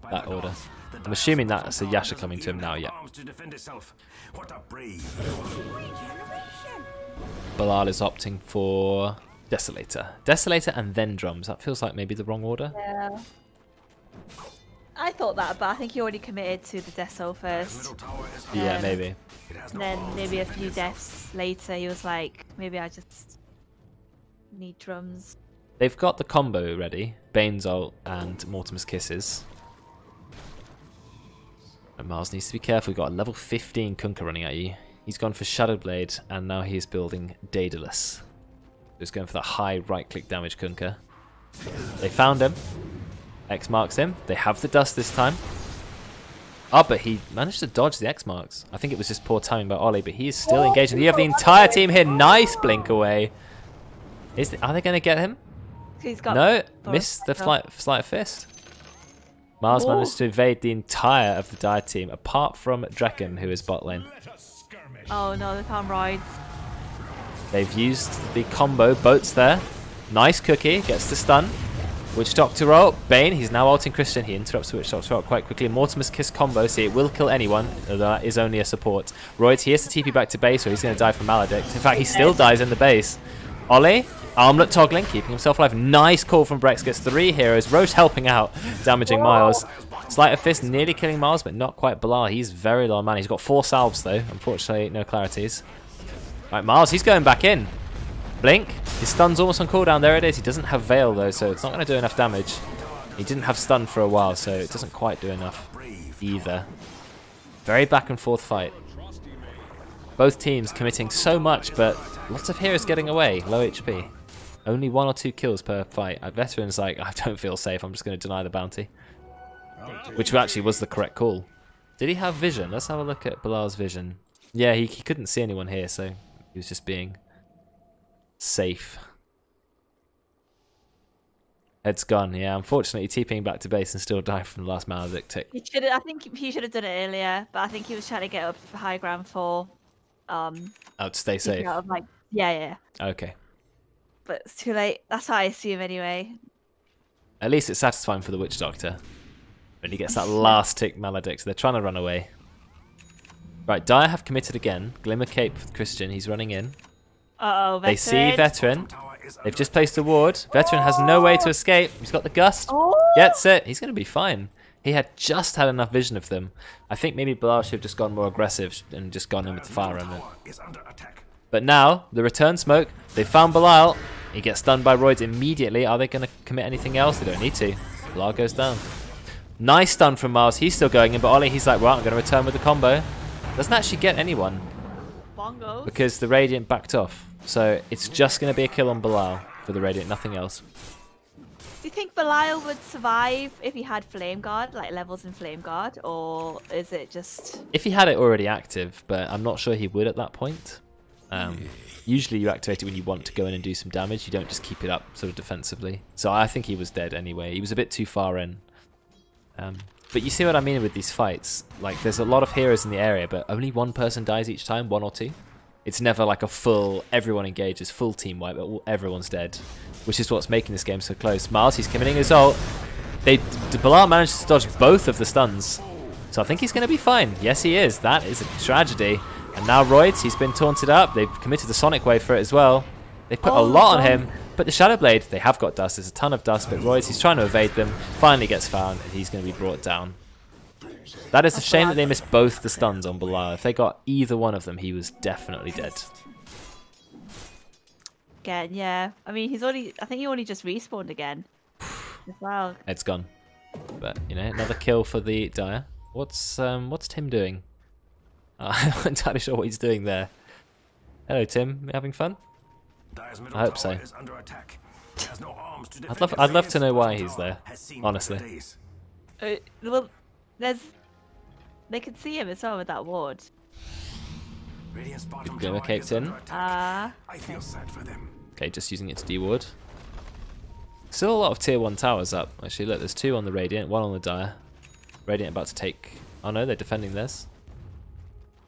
A: That order. I'm assuming that's a Yasha coming to him now, yeah. Belial is opting for Desolator. Desolator and then Drums. That feels like maybe the wrong order.
C: Yeah. I thought that, but I think he already committed to the Deso first.
A: Yeah, maybe.
C: And then maybe a few deaths later, he was like, maybe I just need drums.
A: They've got the combo ready. Bane's ult and Mortimer's Kisses. And Miles needs to be careful. We've got a level 15 Kunkka running at you. He's gone for Shadow Blade and now he's building Daedalus. He's going for that high right-click damage Kunkka. They found him. X marks him. They have the dust this time. Oh, but he managed to dodge the X marks. I think it was just poor timing by Oli, but he is still engaging. You have the entire team here. Nice blink away. Are they going to get him?
C: He's got
A: No, missed the Sleight Fist. Mars managed to evade the entire of the Dire team, apart from Drekkon, who is bot lane.
C: Oh no, they found Roidz.
A: They've used the combo, boats there. Nice cookie, gets the stun. Witch Doctor roll. Bane, he's now ulting Christian. He interrupts the Witch Doctor roll quite quickly. Mortimer's Kiss combo, see it will kill anyone, although that is only a support. Roidz, he has to TP back to base or he's going to die from Maledict. In fact, he still dies in the base. Oli, armlet toggling, keeping himself alive. Nice call from Brexx, gets 3 heroes. Roche helping out, damaging Miles. Sleight of Fist nearly killing Miles, but not quite Belial. He's very low on mana. He's got 4 salves though. Unfortunately, no clarities. Right, Miles, he's going back in. Blink. His stun's almost on cooldown. There it is. He doesn't have Veil though, so it's not going to do enough damage. He didn't have stun for a while, so it doesn't quite do enough either. Very back and forth fight. Both teams committing so much, but lots of heroes getting away. Low HP. Only 1 or 2 kills per fight. A Veteran's like, I don't feel safe. I'm just going to deny the bounty. Which actually was the correct call. Did he have vision? Let's have a look at Belial's vision. Yeah, he couldn't see anyone here, so he was just being safe. Head's gone. Yeah, unfortunately, TPing back to base and still die from the last Maledict tick.
C: I think he should have done it earlier, but I think he was trying to get up for high ground for
A: to stay safe.
C: Like, yeah.
A: Okay.
C: But it's too late. That's how I assume anyway.
A: At least it's satisfying for the Witch Doctor. When he gets that last tick Maledict, they're trying to run away. Right, Dire have committed again. Glimmer Cape for Christian, he's running in.
C: Uh-oh, Veteran.
A: They see Veteran. They've just placed a ward. Veteran has no way to escape. He's got the Gust.
C: Oh.
A: Gets it. He's going to be fine. He had just had enough vision of them. I think maybe Belial should have just gone more aggressive and just gone in with the Fire Remnant. But now, the return smoke. They found Belial. He gets stunned by Roidz immediately. Are they going to commit anything else? They don't need to. Belial goes down. Nice stun from Miles. He's still going in, but Oli, he's like, well, I'm going to return with the combo. Doesn't actually get anyone.
C: Bongos.
A: Because the Radiant backed off. So it's just going to be a kill on Belial for the Radiant, nothing else.
C: Do you think Belial would survive if he had Flame Guard, like levels in Flame Guard, or is it just...
A: If he had it already active, but I'm not sure he would at that point. Usually you activate it when you want to go in and do some damage. You don't just keep it up sort of defensively. So I think he was dead anyway. He was a bit too far in. But you see what I mean with these fights. Like, there's a lot of heroes in the area, but only one person dies each time, one or two. It's never like a full, everyone engages, full team wipe, but everyone's dead. Which is what's making this game so close. Miles, he's committing his ult. Belial managed to dodge both of the stuns. So I think he's going to be fine. Yes, he is. That is a tragedy. And now Roidz, he's been taunted up. They've committed the Sonic Wave for it as well. They put a lot on him. But the Shadow Blade, they have got dust. There's a ton of dust, but Roidz, he's trying to evade them. Finally gets found, and he's going to be brought down. That is a shame that they missed both the stuns on Belial. If they got either one of them, he was definitely dead.
C: Again, yeah. I mean, I think he only just respawned again. As well.
A: It's gone. But, you know, another kill for the Dire. What's Tim doing? I'm not entirely sure what he's doing there. Hello, Tim. You having fun? I hope so. I'd love to know why he's there, honestly.
C: Well, they could see him as well with that ward.
A: Glimmer Cape's in. Okay, just using it to de-ward. Still a lot of tier 1 towers up. Actually, look, there's 2 on the Radiant, 1 on the Dire. Radiant about to take... Oh no, they're defending this.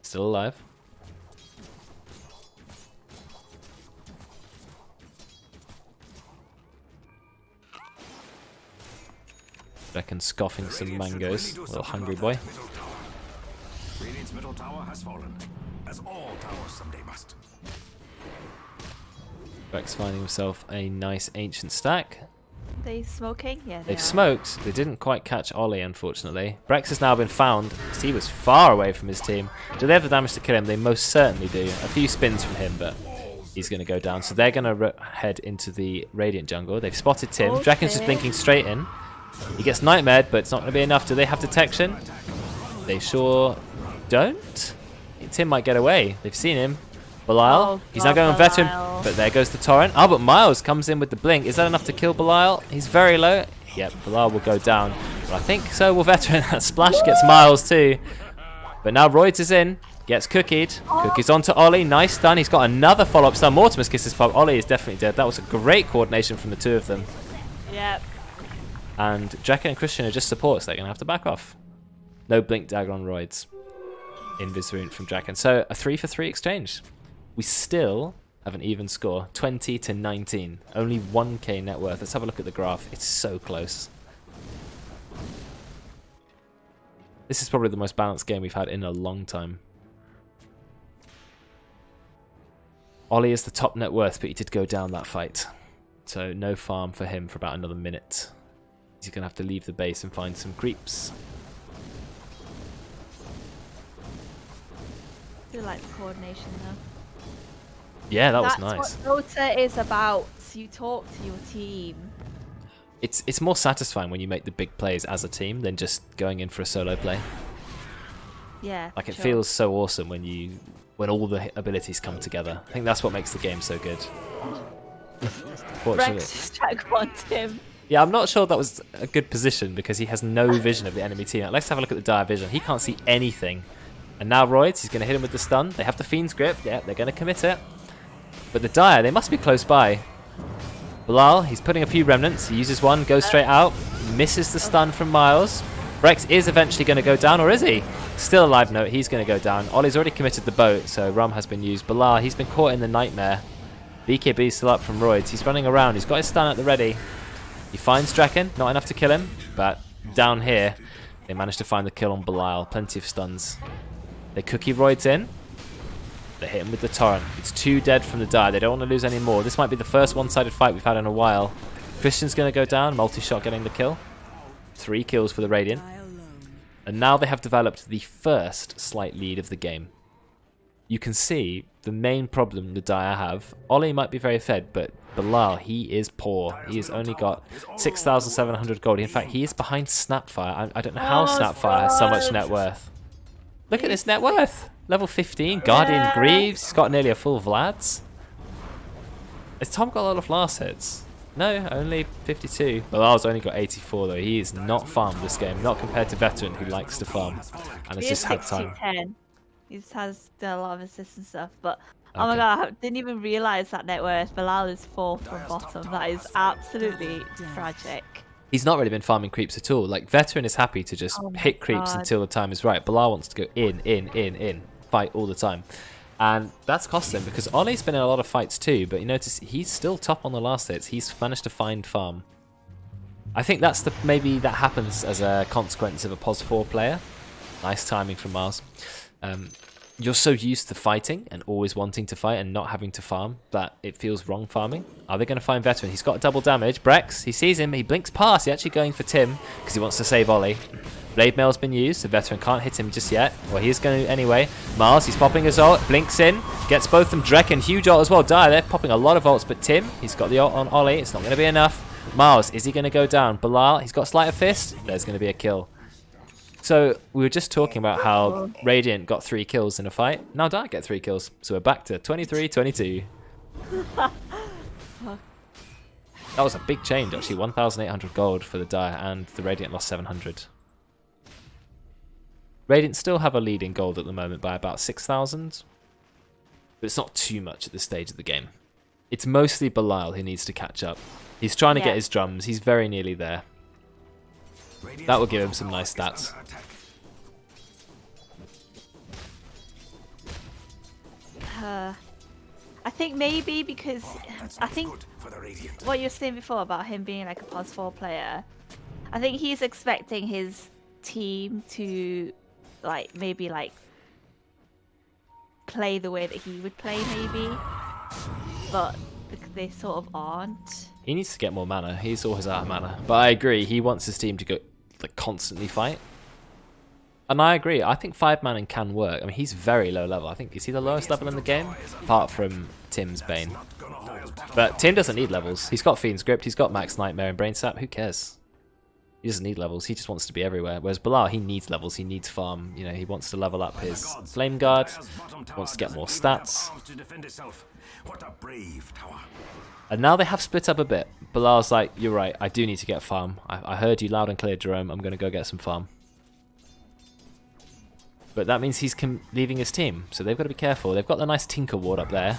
A: Still alive. Drekkon scoffing some mangoes. Little hungry boy.
B: Radiant's middle tower has fallen, as all towers someday must.
A: Brexx finding himself a nice ancient stack.
C: They smoking? Yeah,
A: They've smoked. They didn't quite catch Oli, unfortunately. Brexx has now been found. He was far away from his team. Do they have the damage to kill him? They most certainly do. A few spins from him, but he's going to go down. So they're going to head into the Radiant jungle. They've spotted Tim.
C: Okay.
A: Drekkon's just blinking straight in. He gets nightmared, but it's not going to be enough. Do they have detection? They sure don't. Tim might get away. They've seen him. Belial. He's now going Veteran, but there goes the Torrent. Oh, but Miles comes in with the blink. Is that enough to kill Belial? He's very low. Yep, Belial will go down. But I think so will Veteran. That splash gets Miles too. But now Roidz is in. Gets cookied. Cookies onto Oli. Nice stun. He's got another follow-up stun. Mortimer's kisses pop. Oli is definitely dead. That was a great coordination from the two of them.
C: Yep.
A: And Drekkon and Christian are just supports. They're going to have to back off. No blink dagger on Roidz. Invis rune from Drekkon. So a 3-for-3 exchange. We still have an even score. 20 to 19. Only 1k net worth. Let's have a look at the graph. It's so close. This is probably the most balanced game we've had in a long time. Oli is the top net worth, but he did go down that fight. So no farm for him for about another minute. He's going to have to leave the base and find some creeps.
C: I do like the coordination though.
A: Yeah, that was
C: That's
A: nice.
C: what Dota is about. You talk to your team.
A: It's more satisfying when you make the big plays as a team than just going in for a solo play.
C: Yeah.
A: Like, it
C: sure.
A: feels so awesome when all the abilities come together. I think that's what makes the game so good.
C: Brexx just track on him.
A: Yeah, I'm not sure that was a good position because he has no vision of the enemy team. Let's have a look at the Dire vision. He can't see anything. And now Roidz, he's going to hit him with the stun. They have the Fiend's Grip. Yeah, they're going to commit it. But the Dire, they must be close by. Belial, he's putting a few remnants. He uses one, goes straight out. Misses the stun from Miles. Brexx is eventually going to go down, or is he? Still alive, no, he's going to go down. Oli's already committed the boat, so Rum has been used. Belial, he's been caught in the nightmare. BKB still up from Roidz. He's running around. He's got his stun at the ready. He finds Drekkon. Not enough to kill him, but down here. They managed to find the kill on Belial. Plenty of stuns. They cookie Roidz in. They hit him with the torrent. It's 2 dead from the die. They don't want to lose any more. This might be the first one-sided fight we've had in a while. Christian's going to go down. Multi-shot getting the kill. 3 kills for the Radiant. And now they have developed the first slight lead of the game. You can see the main problem the Dire have. Oli might be very fed, but Belial, he is poor. He has only got 6,700 gold. In fact, he is behind Snapfire. I don't know how Snapfire has so much net worth. Look at this net worth. Level 15, Guardian Greaves. He's got nearly a full Vlad's. Has Tom got a lot of last hits? No, only 52. Belial's only got 84 though. He is not farmed this game, not compared to Veteran who likes to farm and has just had time.
C: He has done a lot of assists and stuff, but oh my god, I didn't even realise that net worth. Belial is 4th from bottom. That is absolutely tragic.
A: He's not really been farming creeps at all. Like, Veteran is happy to just hit creeps until the time is right. Belial wants to go in, fight all the time. And that's cost him, because Oli's been in a lot of fights too, but you notice he's still top on the last hits. He's managed to find farm. I think that's maybe that happens as a consequence of a POS 4 player. Nice timing from Mars. You're so used to fighting and always wanting to fight and not having to farm that it feels wrong farming. Are they going to find Veteran? He's got double damage. Brexx, he sees him, he blinks past. He's actually going for Tim because he wants to save Oli. Blade Mail's been used, so Veteran can't hit him just yet. Well, he's going to anyway. Mars, he's popping his ult, blinks in, gets both them. Drekkon, huge ult as well. Die, they're popping a lot of ults, but Tim, he's got the ult on Oli. It's not going to be enough. Mars, is he going to go down? Belial, he's got Sleight of Fist. There's going to be a kill. So we were just talking about how Radiant got 3 kills in a fight. Now Dire get 3 kills. So we're back to 23-22. That was a big change actually. 1,800 gold for the Dire and the Radiant lost 700. Radiant still have a lead in gold at the moment by about 6,000. But it's not too much at this stage of the game. It's mostly Belial who needs to catch up. He's trying to get his drums. He's very nearly there. That will give him some nice stats.
C: I think maybe because I think what you were saying before about him being like a POS 4 player, I think he's expecting his team to maybe play the way that he would play maybe, but they sort of aren't.
A: He needs to get more mana. He's always out of mana. But I agree, he wants his team to go constantly fight. And I agree, I think 5-manning can work. I mean, he's very low level. I think, is he the lowest level in the game? Apart from Tim's Bane. But Tim doesn't need levels. He's got Fiend's Grip, he's got Max Nightmare and Brain Sap. Who cares? He doesn't need levels, he just wants to be everywhere. Whereas Belial, he needs levels, he needs farm. You know, he wants to level up his Flame Guard, wants to get more stats.
B: What a brave tower.
A: And now they have split up a bit. Belial's like, you're right, I do need to get farm. I heard you loud and clear, Jerome. I'm going to go get some farm. But that means he's leaving his team, so they've got to be careful. They've got the nice Tinker Ward up there.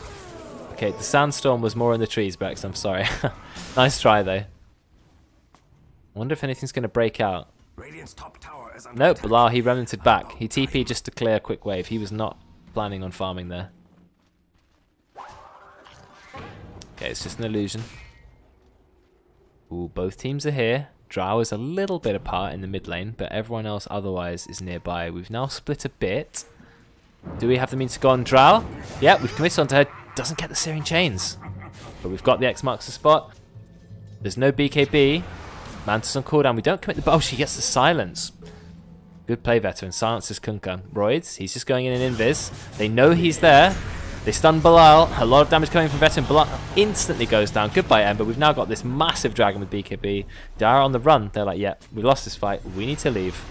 A: Okay, the Sandstorm was more in the trees, Brexx, I'm sorry. Nice try, though. I wonder if anything's going to break out. Nope, Belial, he remnanted back. He TP'd just to clear a quick wave. He was not planning on farming there. Okay, it's just an illusion. Ooh, both teams are here. Drow is a little bit apart in the mid lane, but everyone else otherwise is nearby. We've now split a bit. Do we have the means to go on Drow? Yeah, we've committed onto her. Doesn't get the Searing Chains. But we've got the X marks the spot. There's no BKB. Mantis on cooldown. We don't commit the... Oh, she gets the silence. Good play, Veteran. Silences Kunkka. Roidz, he's just going in an invis. They know he's there. They stun Belial. A lot of damage coming from Veteran. Belial instantly goes down. Goodbye, Ember. We've now got this massive dragon with BKB. Dire on the run. They're like, yeah, we lost this fight. We need to leave.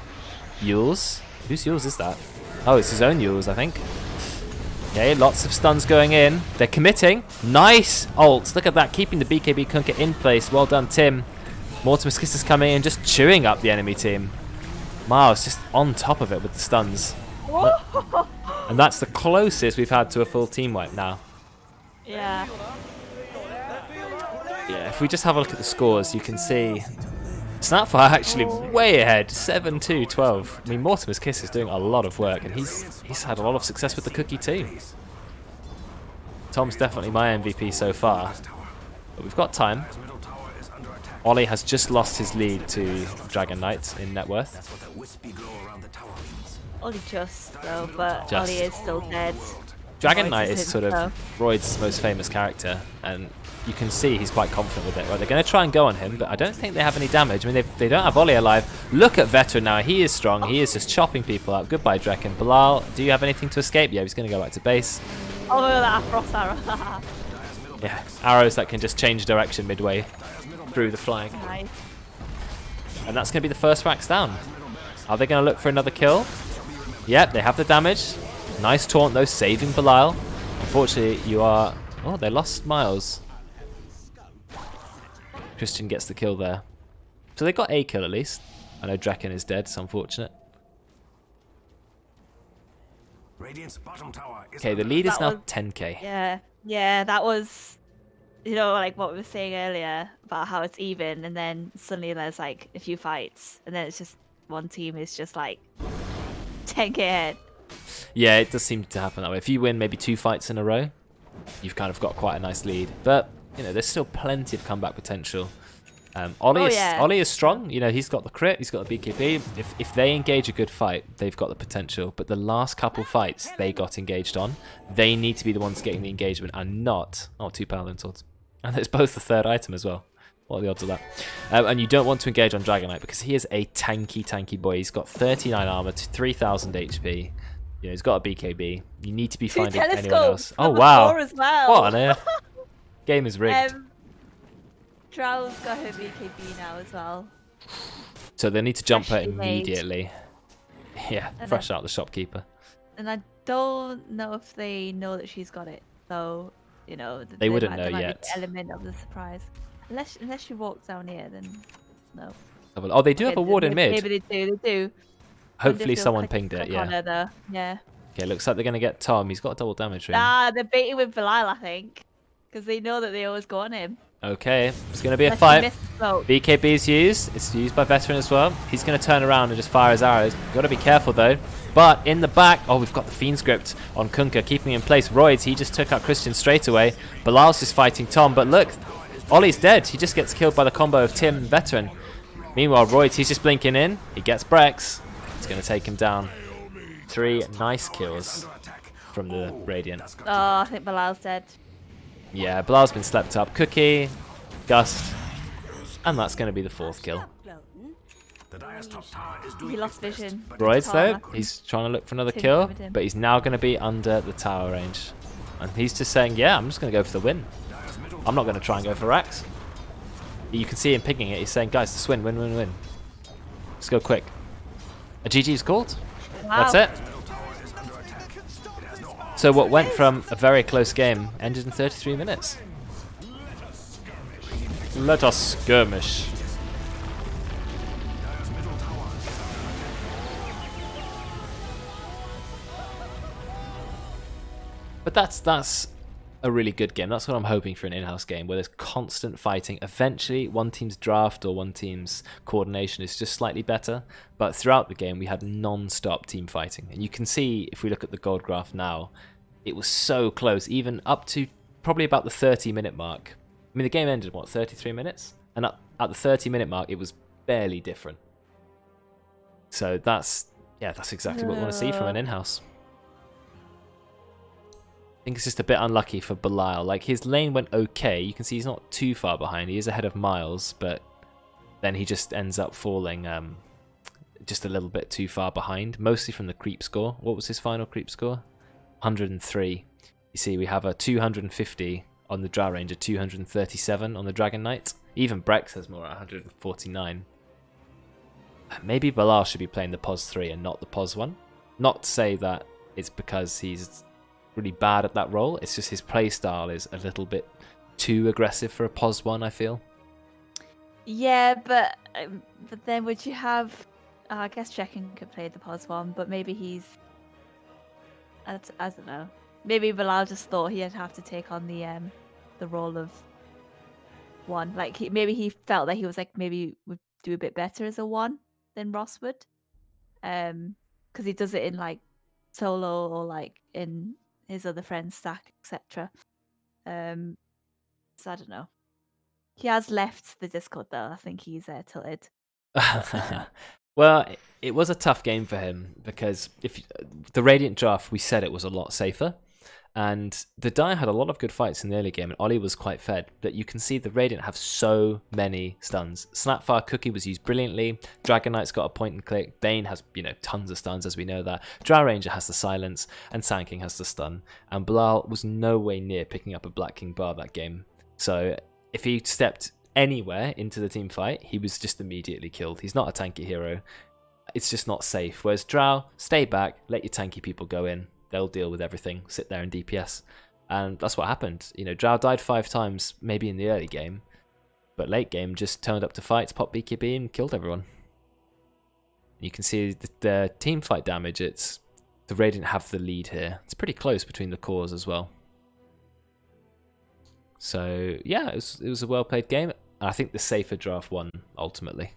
A: Yules. Whose Yules is that? Oh, it's his own Yules, I think. Okay, lots of stuns going in. They're committing. Nice ults. Look at that. Keeping the BKB Kunkka in place. Well done, Tim. Mortimer's Kiss is coming in, just chewing up the enemy team. Mars just on top of it with the stuns. And that's the closest we've had to a full team wipe now.
C: Yeah.
A: Yeah, if we just have a look at the scores, you can see Snapfire actually way ahead, 7-2-12. I mean, Mortimer's Kiss is doing a lot of work, and he's had a lot of success with the cookie too. Tom's definitely my MVP so far, but we've got time. Oli has just lost his lead to Dragon Knight in net worth.
B: That's what that wispy glow around the tower means.
C: Only just though, but
A: Just.
C: Oli is still dead.
A: Dragon
C: Roidz
A: Knight is
C: him,
A: sort of
C: so.
A: Roid's most famous character, and you can see he's quite confident with it. Right, they're going to try and go on him, but I don't think they have any damage. I mean, they don't have Oli alive. Look at Veteran now. He is strong. He is just chopping people out. Goodbye, Drekkon. Belial, do you have anything to escape? Yeah, he's going to go back to base.
C: Oh, look at that frost arrow.
A: Yeah, arrows that can just change direction midway through the flying.
C: Nice.
A: And that's going to be the first Rax down. Are they going to look for another kill? Yep, they have the damage. Nice taunt though, saving Belial. Unfortunately, you are... Oh, they lost Miles. Christian gets the kill there. So they got a kill at least. I know Drekkon is dead, it's unfortunate.
B: Radiant's bottom tower is
A: Okay, the lead is
C: That
A: now
C: was-
A: 10k.
C: Yeah, that was, you know, like what we were saying earlier about how it's even, and then suddenly there's like a few fights, and then it's just one team is just like 10k ahead.
A: Yeah, it does seem to happen that way. If you win maybe 2 fights in a row, you've kind of got quite a nice lead. But, you know, there's still plenty of comeback potential. Oli is strong. You know, he's got the crit, he's got the BKB. If they engage a good fight, they've got the potential. But the last couple fights they got engaged on, they need to be the ones getting the engagement and not... Oh, 2 Paladin Swords. And it's both the 3rd item as well. What are the odds of that? And you don't want to engage on Dragon Knight because he is a tanky boy. He's got 39 armor to 3,000 HP. You know, he's got a BKB. You need to be finding anyone else. Oh, wow.
C: As well.
A: What on earth? Game is rigged.
C: Drow's got her BKB now as well.
A: So they need to jump her
C: freshly made.
A: immediately. Yeah,
C: And
A: fresh out the shopkeeper.
C: And I don't know if they know that she's got it. So, you know,
A: They wouldn't know
C: there might be
A: yet.
C: the element of the surprise. Unless she walks down here, then no.
A: Oh, they do have a ward in mid.
C: Maybe they do.
A: Hopefully
C: They'll
A: someone
C: click
A: pinged it,
C: on
A: yeah.
C: her though. Yeah.
A: Okay, looks like they're going to get Tom. He's got a double damage ring.
C: Ah, they're baiting with Belial, I think. Because they know that they always go on him.
A: Okay, it's going to be a
C: Unless he
A: fight.
C: missed the smoke.
A: BKB is used. It's used by Veteran as well. He's going to turn around and just fire his arrows. Got to be careful though. But in the back, oh, we've got the Fiend script on Kunkka, keeping him in place. Roidz, he just took out Christian straight away. Belial's just fighting Tom, but look, Oli's dead. He just gets killed by the combo of Tim and Veteran. Meanwhile, Roidz, he's just blinking in. He gets Brexx. It's going to take him down. 3 nice kills from the Radiant.
C: Oh, I think Belial's dead.
A: Yeah, Belial's been slept up. Cookie, Gust, and that's going to be the 4th kill.
B: The Dire's top tower is
C: He
B: doing
C: lost vision.
A: Roidz though,
C: Karma.
A: he's trying to look for another
C: Tim
A: kill,
C: covered him.
A: but he's now going to be under the tower range. And he's just saying, yeah, I'm just going to go for the win. I'm not going to try and go for Rax. You can see him picking it. He's saying, guys, just win, win, win, win. Let's go quick. A GG's called.
C: Wow.
A: That's it. So what went from a very close game ended in 33 minutes. Let us skirmish. But that's a really good game. That's what I'm hoping for an in-house game, where there's constant fighting. Eventually, one team's draft or one team's coordination is just slightly better. But throughout the game, we had non-stop team fighting. And you can see, if we look at the gold graph now, it was so close, even up to probably about the 30-minute mark. I mean, the game ended, what, 33 minutes? And at the 30-minute mark, it was barely different. So that's exactly what we want to see from an in-house. I think it's just a bit unlucky for Belial. Like, his lane went okay. You can see he's not too far behind. He is ahead of Miles, but then he just ends up falling just a little bit too far behind, mostly from the creep score. What was his final creep score? 103. You see, we have a 250 on the Drow Ranger, 237 on the Dragon Knight. Even Brexx has more at 149. Maybe Belial should be playing the POS 3 and not the POS 1. Not to say that it's because he's really bad at that role. It's just his playstyle is a little bit too aggressive for a POS 1, I feel.
C: Yeah, but then would you have... I guess Drekkon could play the POS 1, but maybe he's... I don't know. Maybe Belial just thought he'd have to take on the role of 1. Like, maybe he felt that he was like, maybe would do a bit better as a 1 than Ross would. Because he does it in like solo or like in his other friend's stack, etc. So I don't know. He has left the Discord though. I think he's tilted.
A: Well, it was a tough game for him because if the Radiant draft, we said it was a lot safer. And the Dire had a lot of good fights in the early game, and Oli was quite fed. But you can see the Radiant have so many stuns. Snapfire Cookie was used brilliantly. Dragon Knight's got a point and click. Bane has, tons of stuns, as we know that. Drow Ranger has the silence, and Sand King has the stun. And Belial was no way near picking up a Black King bar that game. So if he stepped anywhere into the team fight, he was just immediately killed. He's not a tanky hero. It's just not safe. Whereas Drow, stay back, let your tanky people go in. They'll deal with everything, sit there and DPS. And that's what happened. Drow died 5 times, maybe in the early game, but late game just turned up to fights, popped BKB and killed everyone. You can see the team fight damage. It's the Radiant have the lead here. It's pretty close between the cores as well. So yeah, it was a well played game. I think the safer draft won ultimately.